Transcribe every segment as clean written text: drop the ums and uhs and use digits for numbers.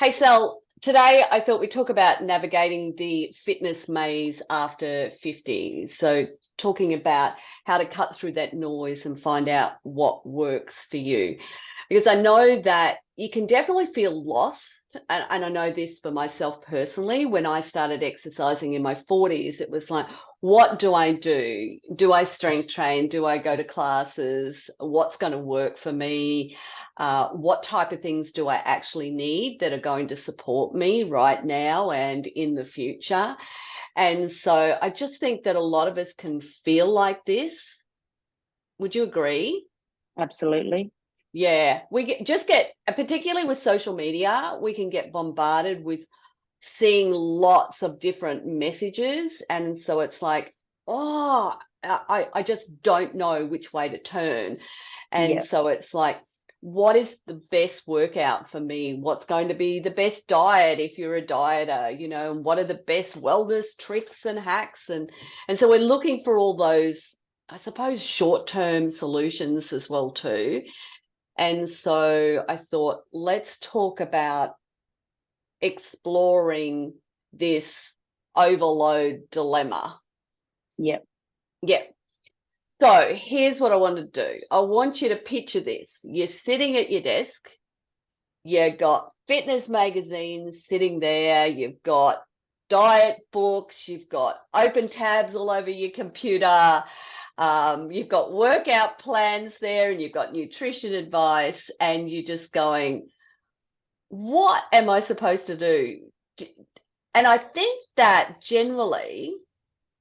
Hey, Sal, today I thought we'd talk about navigating the fitness maze after 50. So, talking about how to cut through that noise and find out what works for you. Because I know that you can definitely feel lost. And I know this for myself personally. When I started exercising in my 40s, it was like, what do I do? Do I strength train? Do I go to classes? What's going to work for me? What type of things do I actually need that are going to support me right now and in the future? And so I just think that a lot of us can feel like this. Would you agree? Absolutely. Yeah, just get particularly with social media, we can get bombarded with seeing lots of different messages, and so it's like, oh, I just don't know which way to turn. And Yeah. so it's like, what is the best workout for me? What's going to be the best diet if you're a dieter, and what are the best wellness tricks and hacks? And so we're looking for all those, I suppose, short-term solutions as well too. And so I thought, let's talk about exploring this overload dilemma. Yeah. Yeah. So here's what I want to do. I want you to picture this. You're sitting at your desk. You've got fitness magazines sitting there. You've got diet books. You've got open tabs all over your computer. You've got workout plans there, and you've got nutrition advice, and you're just going, what am I supposed to do? And I think that generally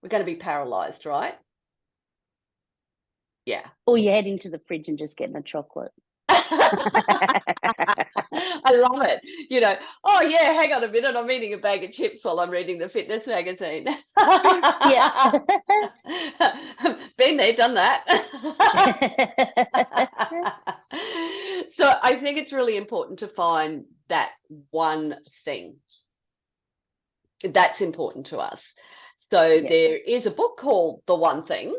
we're going to be paralyzed, right? Yeah. Or you're heading to the fridge and just getting a chocolate. I love it. Oh, yeah, hang on a minute. I'm eating a bag of chips while I'm reading the fitness magazine. Yeah. Been there, done that. So I think it's really important to find that one thing that's important to us. So Yeah. there is a book called The One Thing,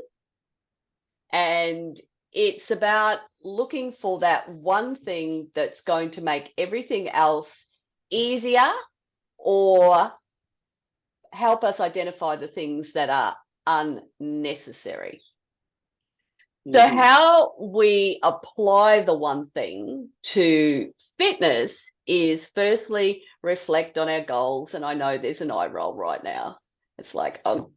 and it's about looking for that one thing that's going to make everything else easier or help us identify the things that are unnecessary. So, Hmm. how we apply the one thing to fitness is firstly reflect on our goals. And I know there's an eye roll right now. It's like, oh,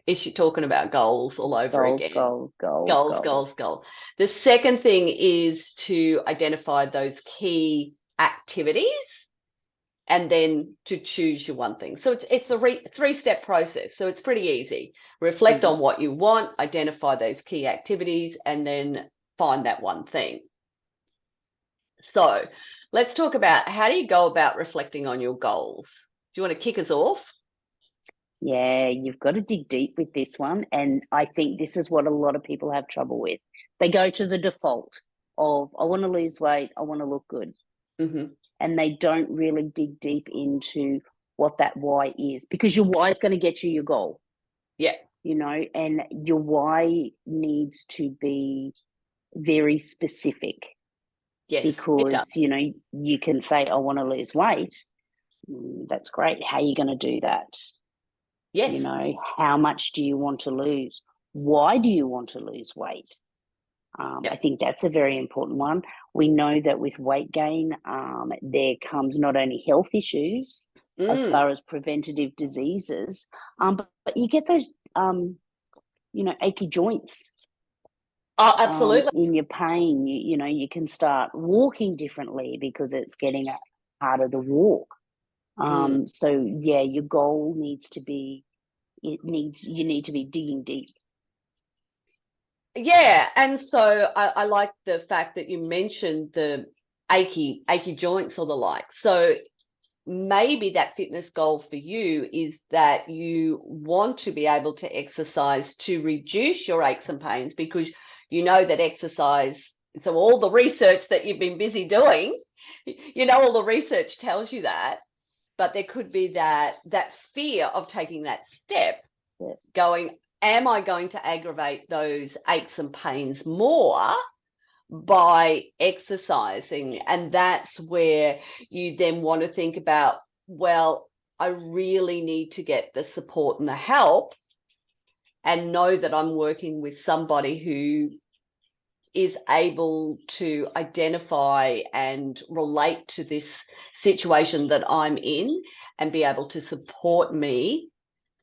is she talking about goals all over Goals, again? goals, goals, Goals, goals. goals, goals. The second thing is to identify those key activities and then to choose your one thing. So it's a three-step process. So it's pretty easy. Reflect Hmm. on what you want, identify those key activities, and then find that one thing. So let's talk about, how do you go about reflecting on your goals? Do you want to kick us off? Yeah, you've got to dig deep with this one. And I think this is what a lot of people have trouble with. They go to the default of, I want to lose weight, I want to look good. Mm-hmm. And they don't really dig deep into what that why is, because your why is going to get you your goal. Yeah. And your why needs to be very specific, Yes, it does. because, you can say, I want to lose weight. That's great. How are you going to do that? Yes. How much do you want to lose? Why do you want to lose weight? I Yep. think that's a very important one. We know that with weight gain, there comes not only health issues as Mm. far as preventative diseases, but you get those, achy joints Oh, absolutely. in your pain. You can start walking differently because it's getting harder to walk. Mm. So yeah, your goal needs to be, you need to be digging deep. Yeah, and so I like the fact that you mentioned the achy joints or the like. So maybe that fitness goal for you is that you want to be able to exercise to reduce your aches and pains, because you know that exercise, so all the research that you've been busy doing, all the research tells you that, but there could be that fear of taking that step, Yeah. going, am I going to aggravate those aches and pains more by exercising. And that's where you then want to think about, well, I really need to get the support and the help and know that I'm working with somebody who is able to identify and relate to this situation that I'm in and be able to support me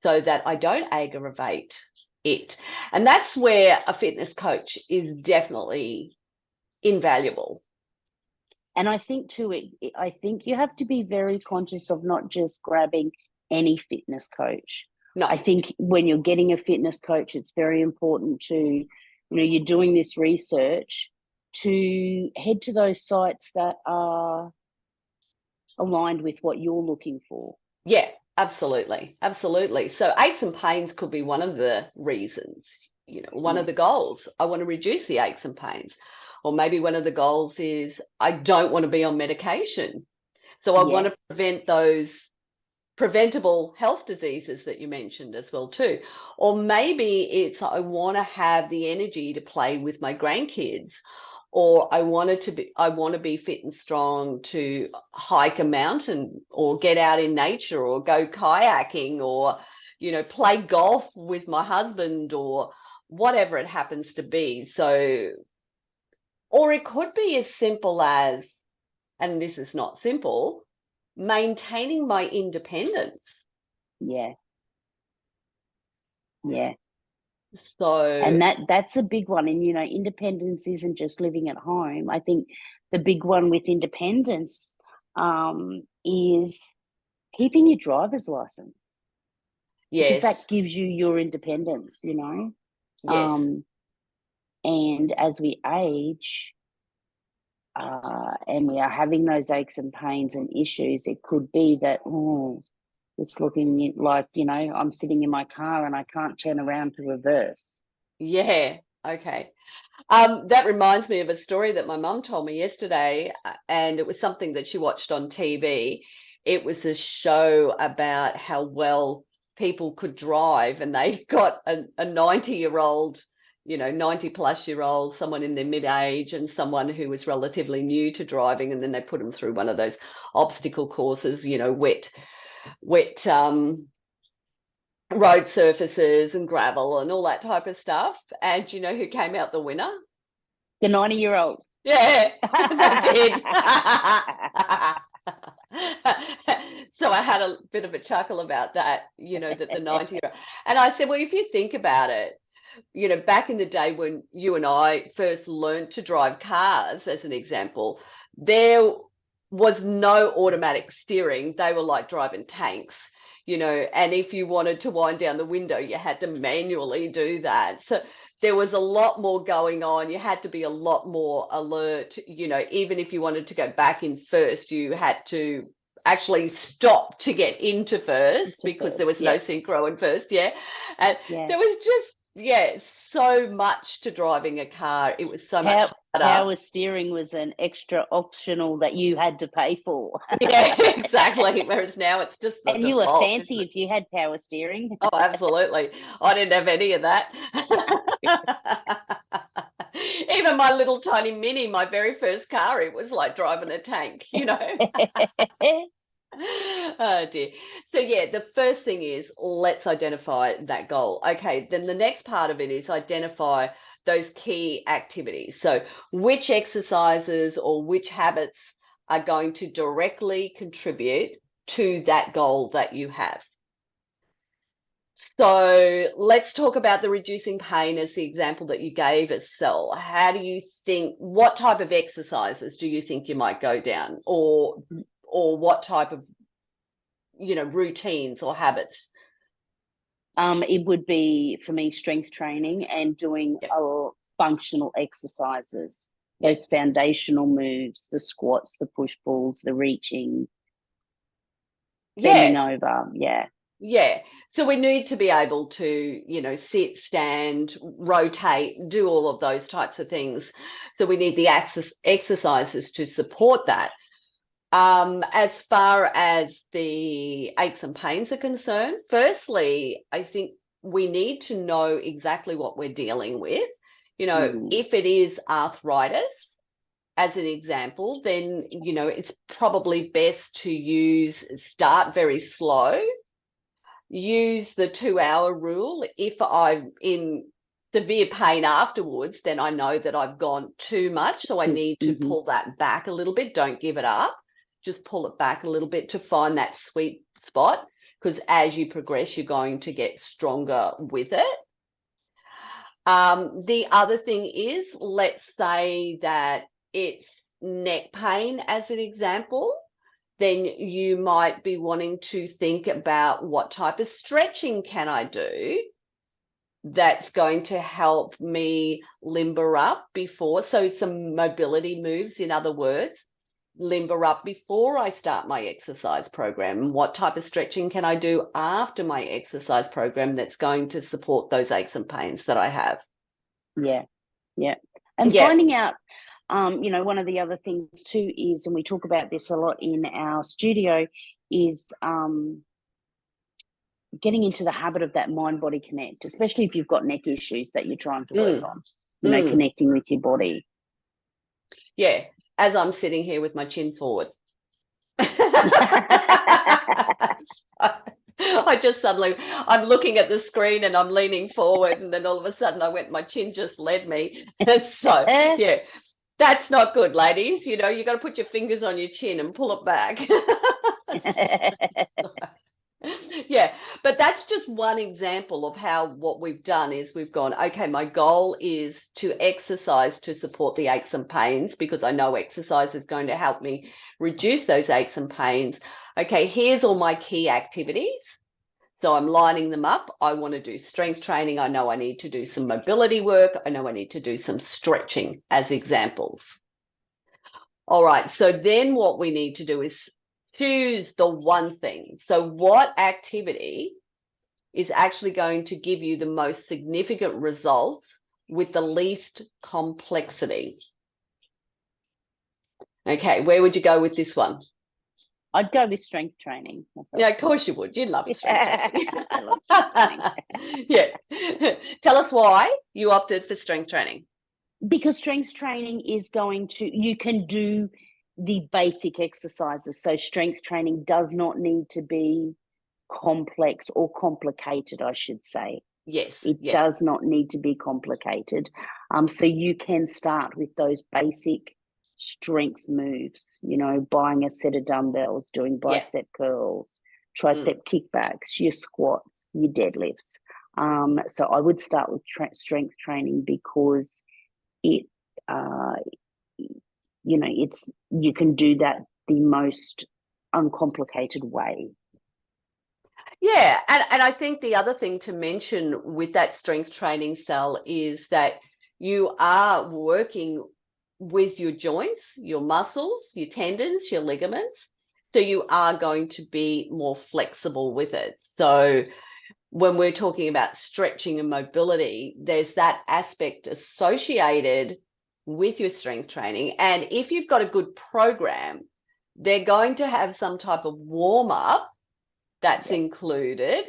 so that I don't aggravate it. And that's where a fitness coach is definitely invaluable. And I think too, I think you have to be very conscious of not just grabbing any fitness coach. No. I think when you're getting a fitness coach, it's very important to, you're doing this research, to head to those sites that are aligned with what you're looking for. Yeah, absolutely. Absolutely. So aches and pains could be one of the reasons, one of the goals. I want to reduce the aches and pains. Or maybe one of the goals is I don't want to be on medication. So I want to prevent those preventable health diseases that you mentioned as well too. Or maybe it's I want to have the energy to play with my grandkids, or I want to be fit and strong to hike a mountain or get out in nature or go kayaking or play golf with my husband or whatever it happens to be. So, or it could be as simple as, and this is not simple, maintaining my independence. Yeah. Yeah. So, and that's a big one. And independence isn't just living at home. I think the big one with independence is keeping your driver's license. yes, because that gives you your independence. yes, And as we age, and we are having those aches and pains and issues, it could be that, it's looking like, I'm sitting in my car and I can't turn around to reverse. yeah, okay. That reminds me of a story that my mum told me yesterday, and it was something that she watched on TV. It was a show about how well people could drive, and they got a 90-year-old, 90-plus-year-old, someone in their mid-age, and someone who was relatively new to driving, and then they put them through one of those obstacle courses, wet road surfaces and gravel and all that type of stuff. And do you know who came out the winner? The 90-year-old. Yeah, they did. So I had a bit of a chuckle about that, that the 90-year-old. And I said, well, if you think about it, back in the day when you and I first learned to drive cars, as an example, there was no automatic steering. They were like driving tanks, and if you wanted to wind down the window, you had to manually do that. So there was a lot more going on. You had to be a lot more alert. Even if you wanted to go back in first, you had to actually stop to get into first because there was no synchro in first. Yeah. And there was just, so much to driving a car. It was so much harder. Power steering was an extra optional that you had to pay for. Yeah, exactly. Whereas now it's just the and default, you were fancy if you had power steering. Oh, absolutely. I didn't have any of that. Even my little tiny Mini, my very first car, it was like driving a tank, Oh dear. So the first thing is, let's identify that goal. Okay, then the next part of it is identify those key activities. So which exercises or which habits are going to directly contribute to that goal that you have. So let's talk about the reducing pain as the example that you gave us, Sel. How do you think, what type of exercises do you think you might go down, or what type of, routines or habits? It would be, for me, strength training and doing functional exercises, those foundational moves, the squats, the push-pulls, the reaching, bending over, Yeah. So we need to be able to, sit, stand, rotate, do all of those types of things. So we need the exercises to support that. As far as the aches and pains are concerned, firstly, I think we need to know exactly what we're dealing with. If it is arthritis, as an example, then, you know, it's probably best to start very slow, use the 2-hour rule. If I'm in severe pain afterwards, then I know that I've gone too much. So I need to pull that back a little bit. Don't give it up. Just pull it back a little bit to find that sweet spot, because as you progress, you're going to get stronger with it. The other thing is, let's say that it's neck pain as an example, then you might be wanting to think about what type of stretching can I do that's going to help me limber up before. So some mobility moves, in other words, limber up before I start my exercise program. What type of stretching can I do after my exercise program that's going to support those aches and pains that I have? Yeah. And finding out, you know, one of the other things too is, and we talk about this a lot in our studio, is getting into the habit of that mind-body connect, especially if you've got neck issues that you're trying to work on, you know, connecting with your body. Yeah, as I'm sitting here with my chin forward. I just suddenly, I'm looking at the screen and I'm leaning forward, and then all of a sudden my chin just led me. So, yeah, that's not good, ladies. You know, you got to put your fingers on your chin and pull it back. Yeah, but that's just one example of how what we've done is we've gone, okay, my goal is to exercise to support the aches and pains, because I know exercise is going to help me reduce those aches and pains. Okay, here's all my key activities. So I'm lining them up. I want to do strength training. I know I need to do some mobility work. I know I need to do some stretching as examples. All right, so then what we need to do is choose the one thing. So what activity is actually going to give you the most significant results with the least complexity? Okay, where would you go with this one? I'd go with strength training. Yeah, of course you would. You'd love strength training. I love strength training. Yeah. Tell us why you opted for strength training. Because strength training is you can do the basic exercises. So strength training does not need to be complex or complicated, I should say. Yes. It does not need to be complicated. So you can start with those basic strength moves, you know, buying a set of dumbbells, doing bicep curls, tricep kickbacks, your squats, your deadlifts. So I would start with strength training, because it, you know, you can do that the most uncomplicated way. Yeah, and I think the other thing to mention with that strength training cell is that you are working with your joints, your muscles, your tendons, your ligaments. So you are going to be more flexible with it. So when we're talking about stretching and mobility, there's that aspect associated with your strength training. And if you've got a good program, they're going to have some type of warm-up that's included,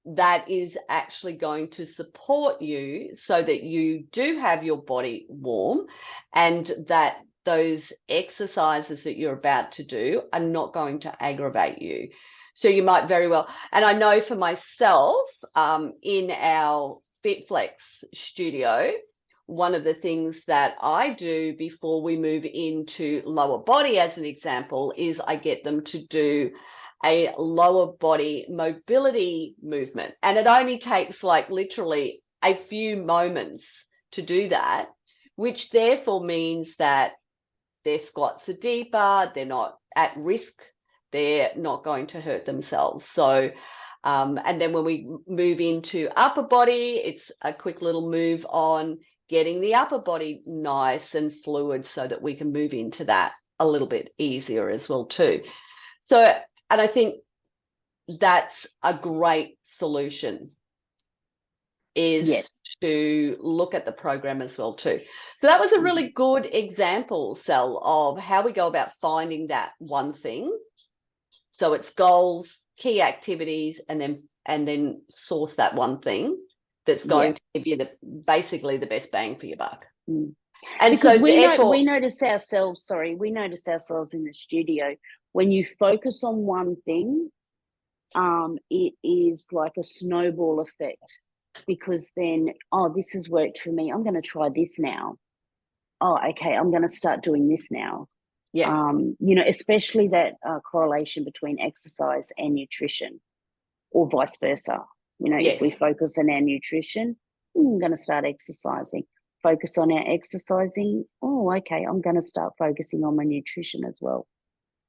that is actually going to support you so that you do have your body warm, and that those exercises that you're about to do are not going to aggravate you. So you might very well, and I know for myself, in our FitFlex studio, one of the things that I do before we move into lower body, as an example, is I get them to do a lower body mobility movement. And it only takes like literally a few moments to do that, which therefore means that their squats are deeper, they're not at risk, they're not going to hurt themselves. So, and then when we move into upper body, it's a quick little move on getting the upper body nice and fluid so that we can move into that a little bit easier as well too. So, and I think that's a great solution, is to look at the program as well too. So that was a really good example, Sal, of how we go about finding that one thing. So it's goals, key activities, and then source that one thing that's going to give you basically the best bang for your buck. And because so therefore, we notice ourselves, we notice ourselves in the studio. When you focus on one thing, it is like a snowball effect, because then, oh, this has worked for me, I'm going to try this now. Oh, okay, I'm going to start doing this now. yeah, Especially that correlation between exercise and nutrition, or vice versa. If yes. we focus on our nutrition, I'm going to start exercising. Focus on our exercising. Oh, okay, I'm going to start focusing on my nutrition as well.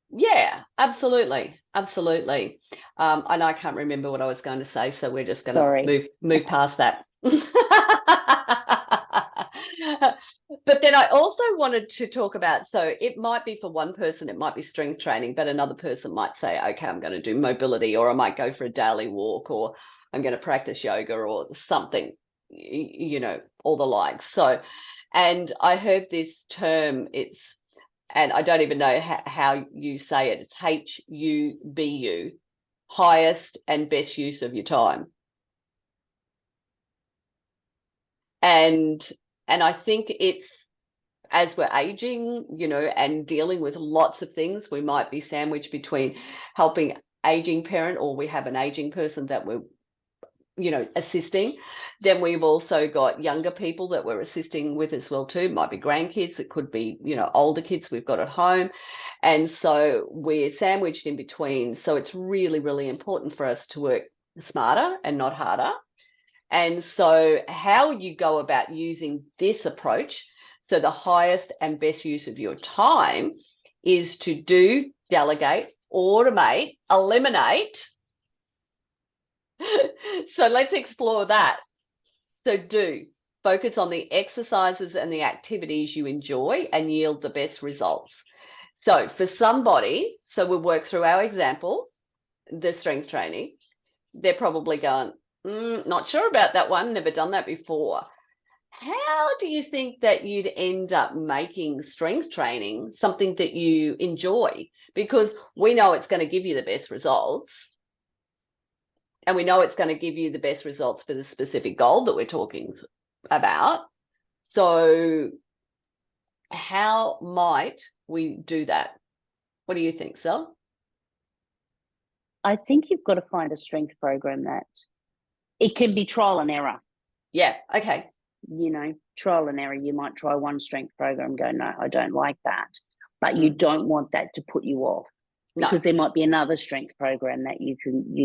Yeah, absolutely. Absolutely. And I can't remember what I was going to say, so we're just going to Sorry. move past that. But then I also wanted to talk about, so it might be for one person, it might be strength training, but another person might say, okay, I'm going to do mobility, or I might go for a daily walk, or I'm going to practice yoga or something, all the likes. So, and I heard this term, and I don't even know how you say it. It's HUBU, highest and best use of your time. And I think it's, as we're aging, and dealing with lots of things, we might be sandwiched between helping aging parent, or we have an aging person that we're assisting. Then we've also got younger people that we're assisting with as well too. It might be grandkids, it could be older kids we've got at home, and so we're sandwiched in between. So it's really, really important for us to work smarter and not harder. And so how you go about using this approach, so the highest and best use of your time, is to do, delegate, automate, eliminate. So let's explore that. So focus on the exercises and the activities you enjoy and yield the best results. So for somebody, so we'll work through our example, the strength training, they're probably going, not sure about that one, never done that before. How do you think that you'd end up making strength training something that you enjoy? Because we know it's going to give you the best results, and we know it's going to give you the best results for the specific goal that we're talking about. So how might we do that? What do you think, Sel? I think you've got to find a strength program that it can be trial and error. Yeah, okay. Trial and error. You might try one strength program, go, no, I don't like that. But you don't want that to put you off, because there might be another strength program that you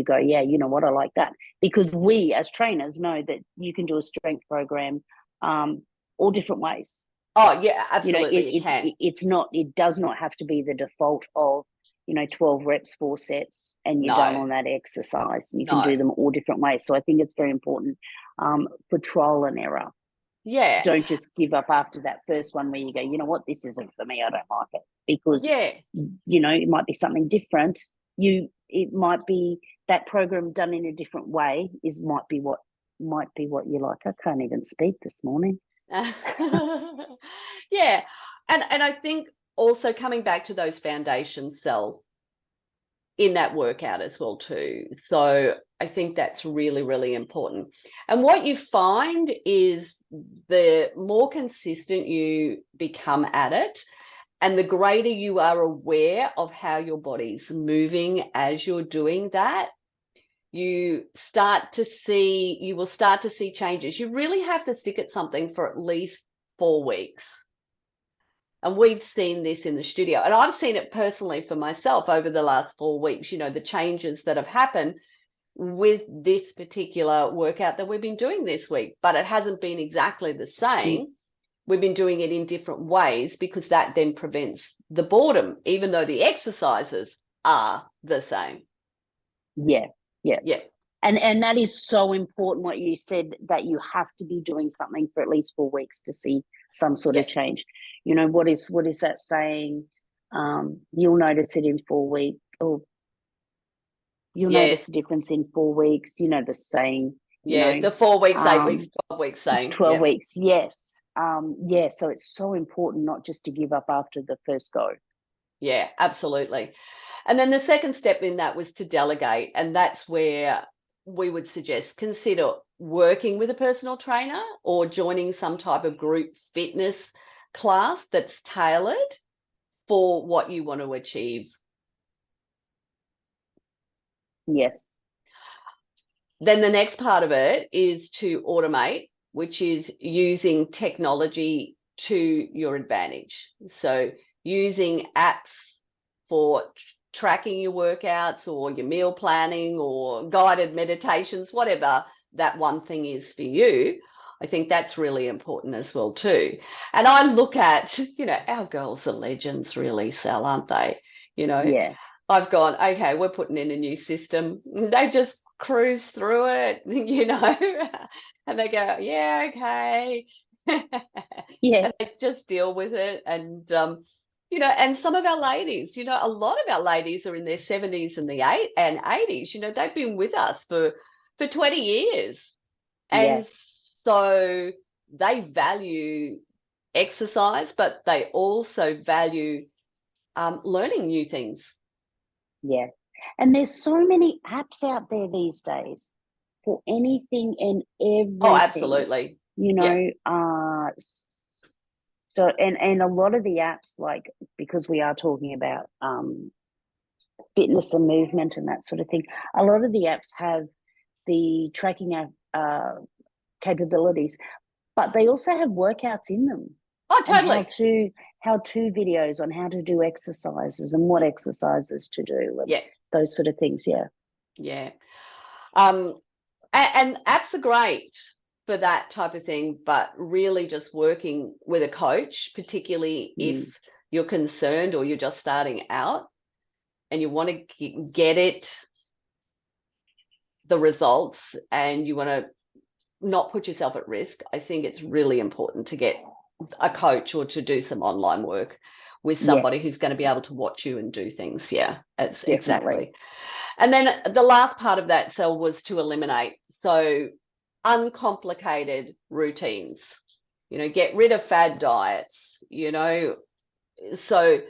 go, yeah, you know what, I like that. Because we as trainers know that you can do a strength program all different ways. Oh, yeah, absolutely. It does not have to be the default of 12 reps, 4 sets, and you're done on that exercise. You can do them all different ways. So I think it's very important for trial and error. Yeah. Don't just give up after that first one where you go, you know what, this isn't for me, I don't like it. Because it might be something different. It might be that program done in a different way might be what you like. I can't even speak this morning. Yeah. And I think also coming back to those foundations, Sel, in that workout as well too. So I think that's really, really important. And what you find is the more consistent you become at it, and the greater you are aware of how your body's moving as you're doing that, you will start to see changes. You really have to stick at something for at least 4 weeks. And we've seen this in the studio, and I've seen it personally for myself over the last 4 weeks, the changes that have happened with this particular workout that we've been doing this week. But it hasn't been exactly the same. We've been doing it in different ways, because that then prevents the boredom, even though the exercises are the same. Yeah. Yeah. And that is so important, what you said, that you have to be doing something for at least 4 weeks to see some sort of change. What is that saying? You'll notice it in 4 weeks, or you'll notice the difference in 4 weeks. The saying. The 4 weeks, 8 weeks, 12 weeks saying. It's 12 weeks, yes. So it's so important not just to give up after the first go. Yeah, absolutely. And then the second step in that was to delegate, and that's where we would suggest consider working with a personal trainer or joining some type of group fitness class that's tailored for what you want to achieve. Yes. Then the next part of it is to automate, which is using technology to your advantage. So using apps for tracking your workouts or your meal planning or guided meditations, whatever that one thing is for you. I think that's really important as well too. And I look at, our girls are legends really, Sal, aren't they? Yeah. I've gone, okay, we're putting in a new system. They just cruise through it, and they go, yeah, okay. Yeah. And they just deal with it. And, and some of our ladies, a lot of our ladies are in their 70s and 80s. They've been with us for 20 years. Yeah. And so they value exercise, but they also value learning new things. Yeah. And there's so many apps out there these days for anything and everything. Oh, absolutely. Yeah. So and a lot of the apps, like, because we are talking about fitness and movement and that sort of thing, a lot of the apps have the tracking capabilities, but they also have workouts in them. Oh, And totally. how-to videos on how to do exercises and what exercises to do, and Yeah. those sort of things. Yeah. Yeah. And apps are great for that type of thing, but really just working with a coach, particularly if you're concerned or you're just starting out and you want to get the results, and you want to not put yourself at risk. I think it's really important to get a coach or to do some online work with somebody who's going to be able to watch you and do things. Yeah, it's Definitely. exactly. And then the last part of that cell was to eliminate. So uncomplicated routines, get rid of fad diets, So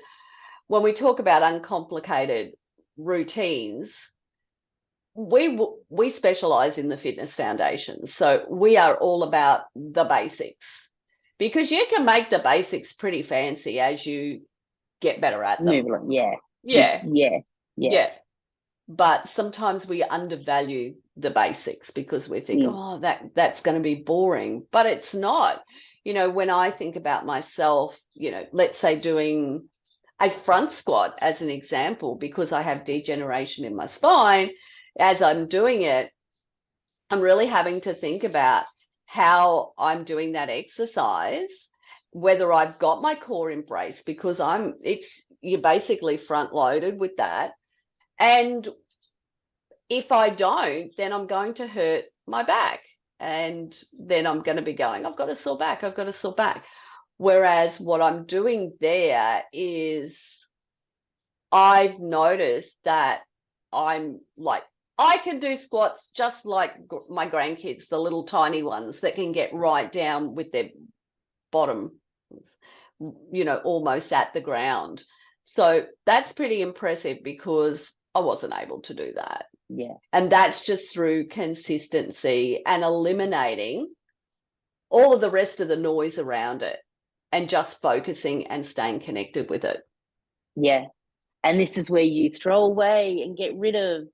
when we talk about uncomplicated routines, we specialize in the Fitness Foundation. So we are all about the basics, because you can make the basics pretty fancy as you get better at them. Yeah. Yeah. Yeah. Yeah. But sometimes we undervalue the basics because we think, oh, that's going to be boring, but it's not. When I think about myself, let's say doing a front squat as an example, because I have degeneration in my spine, as I'm doing it, I'm really having to think about how I'm doing that exercise, whether I've got my core in brace, because you're basically front loaded with that. And if I don't, then I'm going to hurt my back. And then I'm going to be going, I've got a sore back. I've got a sore back. Whereas what I'm doing there is, I've noticed that I'm like, I can do squats just like my grandkids, the little tiny ones that can get right down with their bottom, almost at the ground. So that's pretty impressive, because I wasn't able to do that. Yeah. And that's just through consistency and eliminating all of the rest of the noise around it and just focusing and staying connected with it. Yeah. And this is where you throw away and get rid of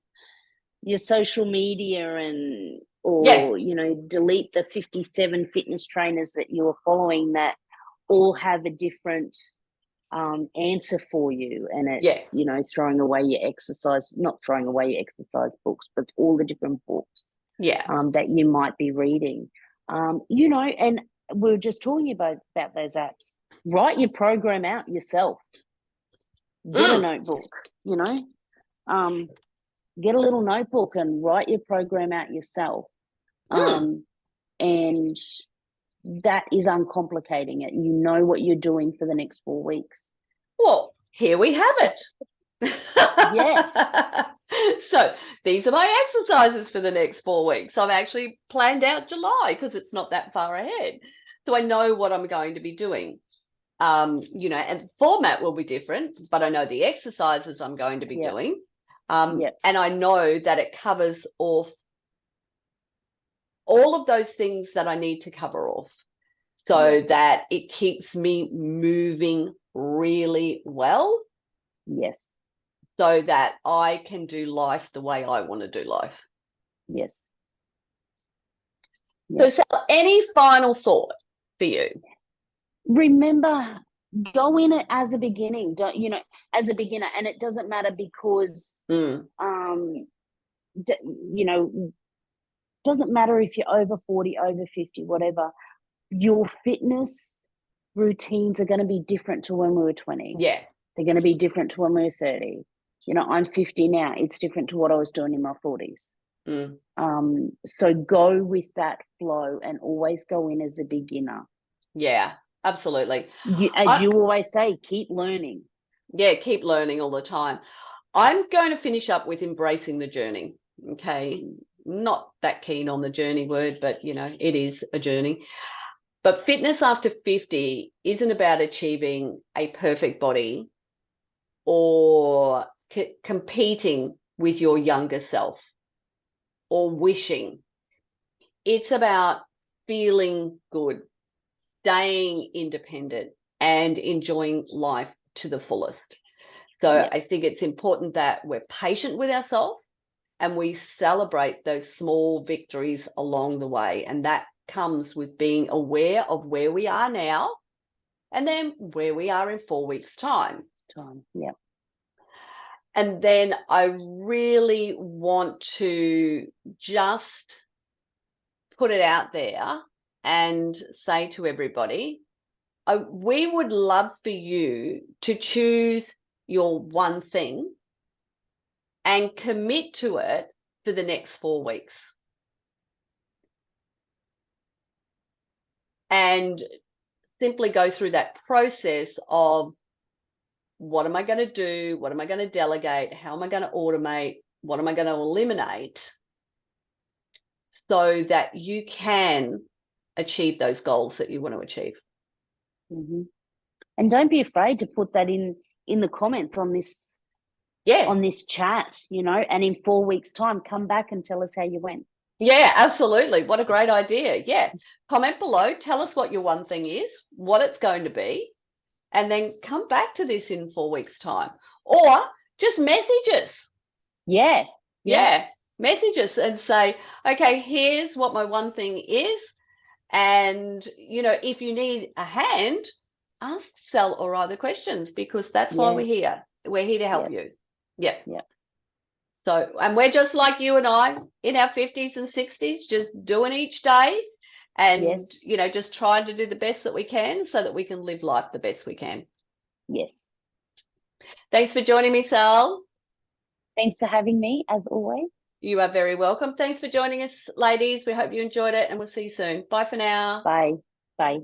your social media or delete the 57 fitness trainers that you are following that all have a different answer for you. And it's, throwing away not throwing away your exercise books, but all the different books that you might be reading. And we were just talking about those apps. Write your program out yourself. Get a notebook, get a little notebook and write your program out yourself. And that is uncomplicating it. You know what you're doing for the next 4 weeks. Well, here we have it. Yeah. So these are my exercises for the next 4 weeks. I've actually planned out July because it's not that far ahead. So I know what I'm going to be doing. And format will be different, but I know the exercises I'm going to be doing. And I know that it covers off all of those things that I need to cover off. so that it keeps me moving really well, Yes. so that I can do life the way I want to do life. Yes. So, Sal, any final thought for you? Remember, go in it as a beginning. As a beginner, and it doesn't matter because, doesn't matter if you're over 40, over 50, whatever. Your fitness routines are going to be different to when we were 20. Yeah. They're going to be different to when we were 30. I'm 50 now. It's different to what I was doing in my 40s. So go with that flow and always go in as a beginner. Yeah, absolutely. As you always say, keep learning. Yeah, keep learning all the time. I'm going to finish up with embracing the journey. Okay. Not that keen on the journey word, but it is a journey. But fitness after 50 isn't about achieving a perfect body or competing with your younger self or wishing. It's about feeling good, staying independent, and enjoying life to the fullest. So I think it's important that we're patient with ourselves and we celebrate those small victories along the way. And that comes with being aware of where we are now and then where we are in 4 weeks' time. Yeah. And then I really want to just put it out there and say to everybody, we would love for you to choose your one thing and commit to it for the next 4 weeks. And simply go through that process of what am I going to do? What am I going to delegate? How am I going to automate? What am I going to eliminate? So that you can achieve those goals that you want to achieve. And don't be afraid to put that in the comments on this chat, and in 4 weeks' time, come back and tell us how you went. Yeah, absolutely. What a great idea. Yeah. Comment below. Tell us what your one thing is, what it's going to be, and then come back to this in 4 weeks' time. Or just message us. Yeah. Message us and say, okay, here's what my one thing is. And, if you need a hand, ask, Sal, or other questions, because that's why we're here. We're here to help you. Yeah. So, and we're just like you and I in our 50s and 60s, just doing each day and, just trying to do the best that we can so that we can live life the best we can. Yes. Thanks for joining me, Sal. Thanks for having me, as always. You are very welcome. Thanks for joining us, ladies. We hope you enjoyed it, and we'll see you soon. Bye for now. Bye. Bye.